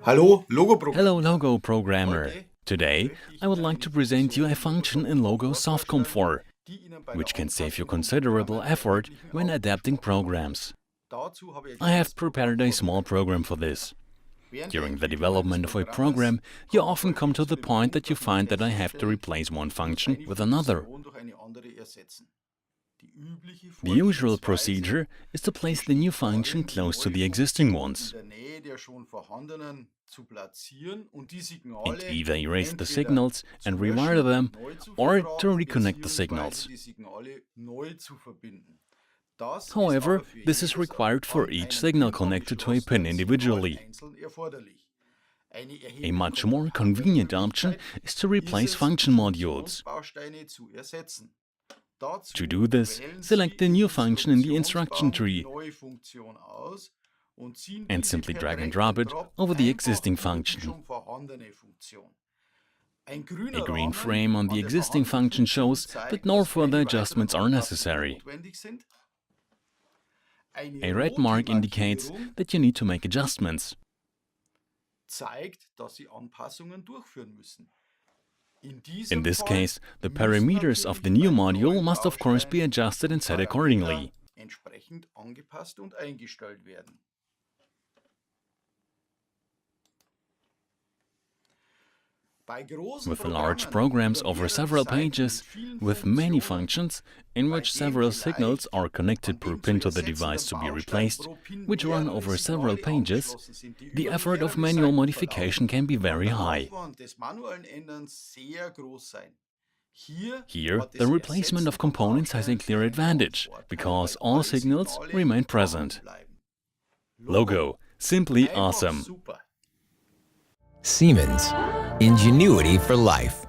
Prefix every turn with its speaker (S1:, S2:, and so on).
S1: Hello,
S2: Logo Programmer. Today, I would like to present you a function in Logo SoftComfort, which can save you considerable effort when adapting programs. I have prepared a small program for this. During the development of a program, you often come to the point that you find that I have to replace one function with another. The usual procedure is to place the new function close to the existing ones and either erase the signals and rewire them or to reconnect the signals. However, this is required for each signal connected to a pin individually. A much more convenient option is to replace function modules. To do this, select the new function in the instruction tree and simply drag and drop it over the existing function. A green frame on the existing function shows that no further adjustments are necessary. A red mark indicates that you need to make adjustments. In this case, the parameters of the new module must of course be adjusted and set accordingly. With large programs over several pages, with many functions, in which several signals are connected per pin to the device to be replaced, which run over several pages, the effort of manual modification can be very high. Here, the replacement of components has a clear advantage, because all signals remain present. Logo, simply awesome.
S3: Siemens, ingenuity for life.